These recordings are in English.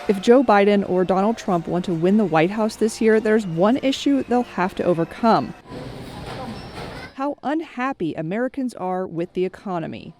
If Joe Biden or Donald Trump want to win the White House this year, there's one issue they'll have to overcome: how unhappy Americans are with the economy.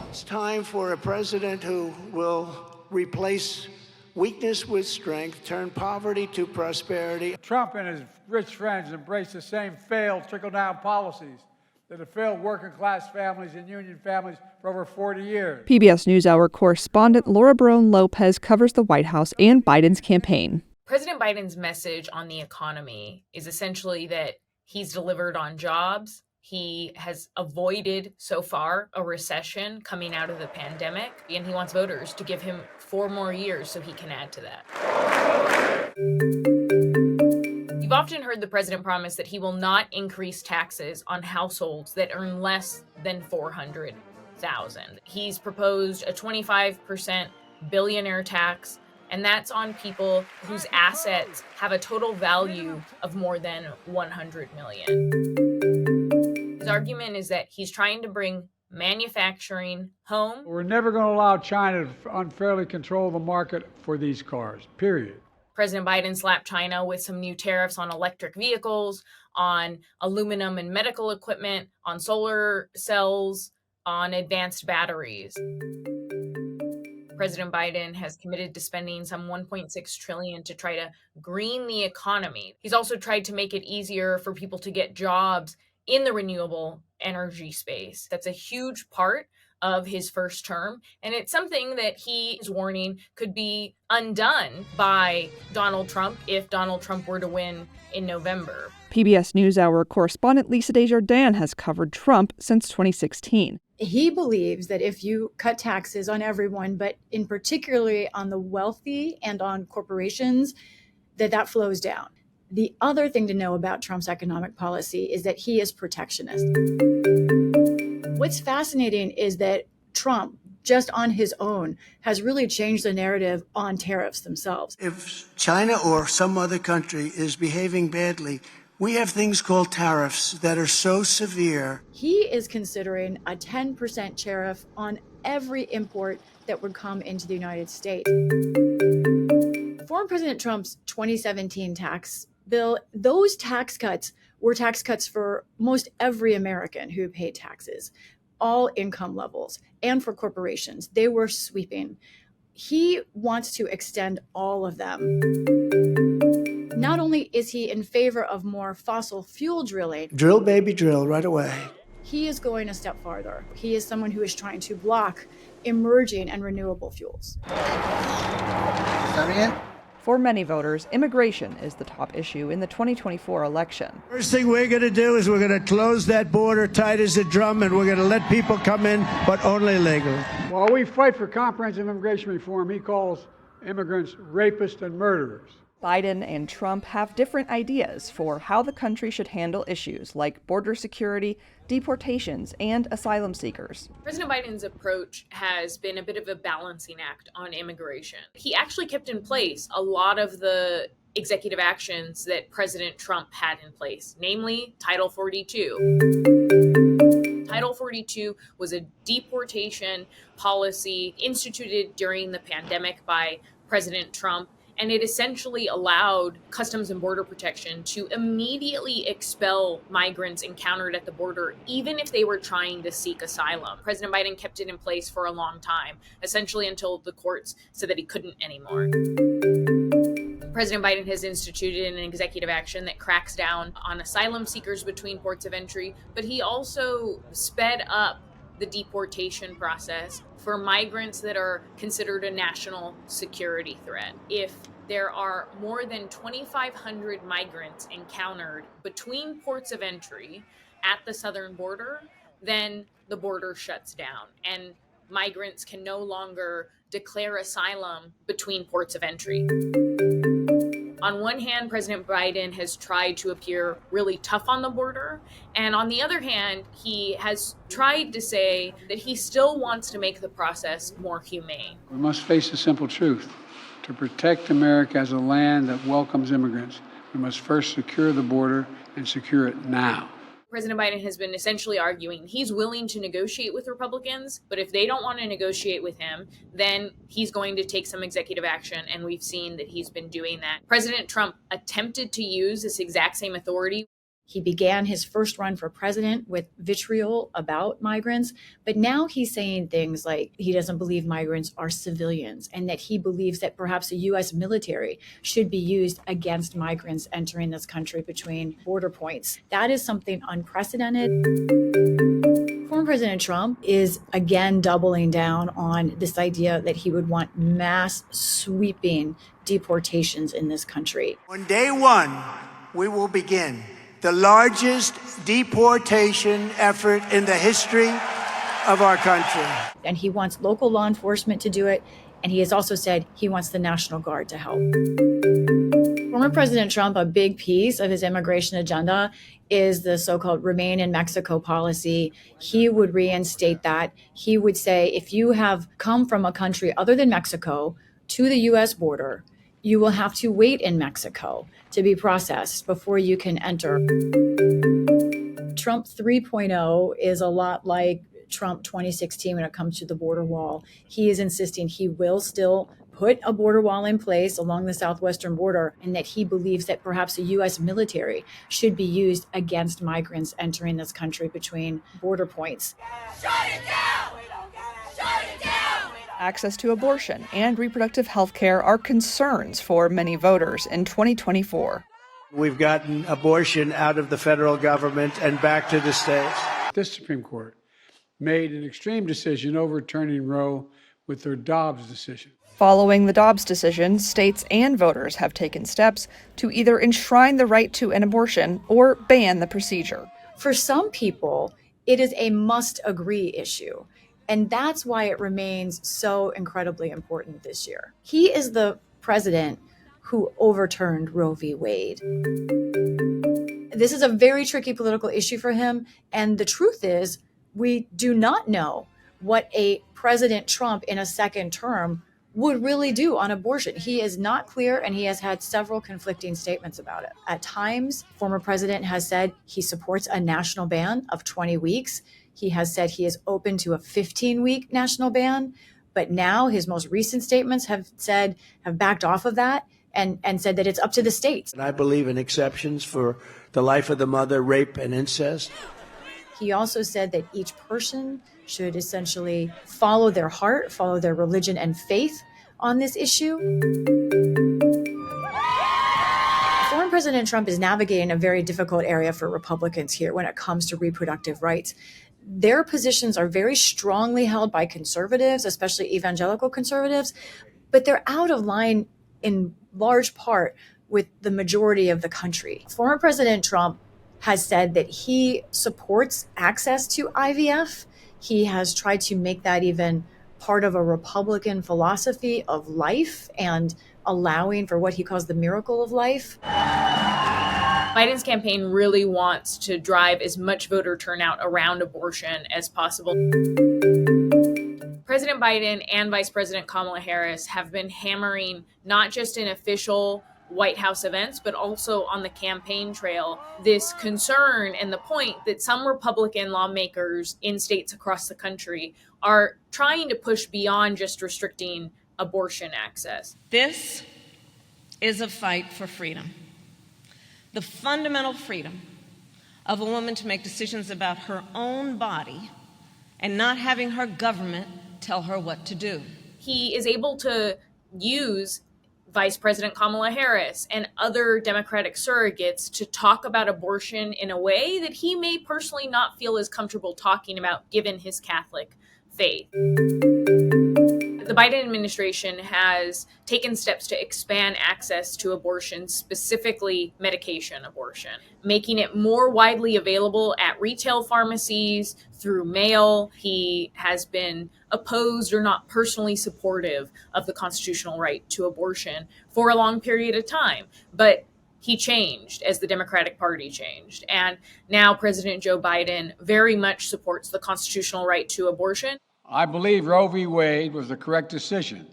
It's time for a president who will replace weakness with strength, turn poverty to prosperity. Trump and his rich friends embrace the same failed trickle-down policies that have failed working-class families and union families for over 40 years. PBS NewsHour correspondent Laura Barone Lopez covers the White House and Biden's campaign. President Biden's message on the economy is essentially that he's delivered on jobs. He has avoided, so far, a recession coming out of the pandemic, and he wants voters to give him 4 more years so he can add to that. You've often heard the president promise that he will not increase taxes on households that earn less than $400,000. He's proposed a 25% billionaire tax, and that's on people whose assets have a total value of more than $100 million. His argument is that he's trying to bring manufacturing home. We're never going to allow China to unfairly control the market for these cars, period. President Biden slapped China with some new tariffs on electric vehicles, on aluminum and medical equipment, on solar cells, on advanced batteries. President Biden has committed to spending some $1.6 trillion to try to green the economy. He's also tried to make it easier for people to get jobs in the renewable energy space. That's a huge part of his first term, and it's something that he is warning could be undone by Donald Trump if Donald Trump were to win in November. PBS NewsHour correspondent Lisa Desjardins has covered Trump since 2016. He believes that if you cut taxes on everyone, but in particularly on the wealthy and on corporations, that flows down. The other thing to know about Trump's economic policy is that he is protectionist. What's fascinating is that Trump, just on his own, has really changed the narrative on tariffs themselves. If China or some other country is behaving badly, we have things called tariffs that are so severe. He is considering a 10% tariff on every import that would come into the United States. Former President Trump's 2017 tax bill, those tax cuts were tax cuts for most every American who paid taxes, all income levels, and for corporations. They were sweeping. He wants to extend all of them. Not only is he in favor of more fossil fuel drilling, Drill, baby, drill, right away. he is going a step farther. He is someone who is trying to block emerging and renewable fuels. For many voters, immigration is the top issue in the 2024 election. First thing we're going to do is we're going to close that border tight as a drum, and we're going to let people come in, but only legally. While we fight for comprehensive immigration reform, he calls immigrants rapists and murderers. Biden and Trump have different ideas for how the country should handle issues like border security, deportations, and asylum seekers. President Biden's approach has been a bit of a balancing act on immigration. He actually kept in place a lot of the executive actions that President Trump had in place, namely Title 42. Title 42 was a deportation policy instituted during the pandemic by President Trump, and it essentially allowed Customs and Border Protection to immediately expel migrants encountered at the border, even if they were trying to seek asylum. President Biden kept it in place for a long time, essentially until the courts said that he couldn't anymore. President Biden has instituted an executive action that cracks down on asylum seekers between ports of entry, but he also sped up the deportation process for migrants that are considered a national security threat. If there are more than 2,500 migrants encountered between ports of entry at the southern border, then the border shuts down and migrants can no longer declare asylum between ports of entry. On one hand, President Biden has tried to appear really tough on the border. And on the other hand, he has tried to say that he still wants to make the process more humane. We must face the simple truth. To protect America as a land that welcomes immigrants, we must first secure the border and secure it now. President Biden has been essentially arguing he's willing to negotiate with Republicans, but if they don't want to negotiate with him, then he's going to take some executive action, and we've seen that he's been doing that. President Trump attempted to use this exact same authority. He began his first run for president with vitriol about migrants, but now he's saying things like he doesn't believe migrants are civilians and that he believes that perhaps the U.S. military should be used against migrants entering this country between border points. That is something unprecedented. Former President Trump is again doubling down on this idea that he would want mass sweeping deportations in this country. On day one, we will begin the largest deportation effort in the history of our country. And he wants local law enforcement to do it. And he has also said he wants the National Guard to help. Former President Trump, a big piece of his immigration agenda is the so-called Remain in Mexico policy. He would reinstate that. He would say, if you have come from a country other than Mexico to the U.S. border, you will have to wait in Mexico to be processed before you can enter. Trump 3.0 is a lot like Trump 2016 when it comes to the border wall. He is insisting he will still put a border wall in place along the southwestern border, and that he believes that perhaps the U.S. military should be used against migrants entering this country between border points. Shut it down! Shut it down! Access to abortion and reproductive health care are concerns for many voters in 2024. We've gotten abortion out of the federal government and back to the states. This Supreme Court made an extreme decision overturning Roe with their Dobbs decision. Following the Dobbs decision, states and voters have taken steps to either enshrine the right to an abortion or ban the procedure. For some people, it is a must-agree issue. And that's why it remains so incredibly important this year. He is the president who overturned Roe v. Wade. This is a very tricky political issue for him. And the truth is, we do not know what a President Trump in a second term would really do on abortion. He is not clear, and he has had several conflicting statements about it. At times, former president has said he supports a national ban of 20 weeks. He has said he is open to a 15-week national ban, but now his most recent statements have backed off of that and said that it's up to the states. And I believe in exceptions for the life of the mother, rape, and incest. He also said that each person should essentially follow their heart, follow their religion and faith on this issue. Former President Trump is navigating a very difficult area for Republicans here when it comes to reproductive rights. Their positions are very strongly held by conservatives, especially evangelical conservatives, but they're out of line in large part with the majority of the country. Former President Trump has said that he supports access to IVF. He has tried to make that even part of a Republican philosophy of life and allowing for what he calls the miracle of life. Biden's campaign really wants to drive as much voter turnout around abortion as possible. President Biden and Vice President Kamala Harris have been hammering not just in official White House events, but also on the campaign trail, this concern and the point that some Republican lawmakers in states across the country are trying to push beyond just restricting abortion access. This is a fight for freedom. The fundamental freedom of a woman to make decisions about her own body and not having her government tell her what to do. He is able to use Vice President Kamala Harris and other Democratic surrogates to talk about abortion in a way that he may personally not feel as comfortable talking about given his Catholic faith. The Biden administration has taken steps to expand access to abortion, specifically medication abortion, making it more widely available at retail pharmacies, through mail. He has been opposed or not personally supportive of the constitutional right to abortion for a long period of time. But he changed as the Democratic Party changed. And now President Joe Biden very much supports the constitutional right to abortion. I believe Roe v. Wade was the correct decision.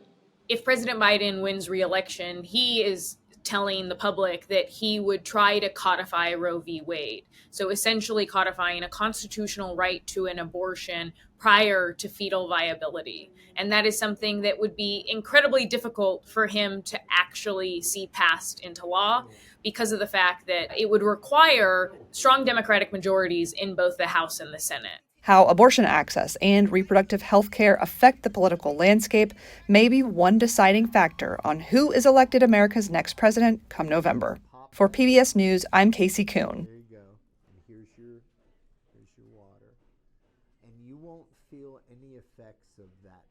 If President Biden wins re-election, he is telling the public that he would try to codify Roe v. Wade. So essentially codifying a constitutional right to an abortion prior to fetal viability. And that is something that would be incredibly difficult for him to actually see passed into law because of the fact that it would require strong Democratic majorities in both the House and the Senate. How abortion access and reproductive health care affect the political landscape may be one deciding factor on who is elected America's next president come November. For PBS News, I'm Casey Kuhn. There you go. And here's your water. And you won't feel any effects of that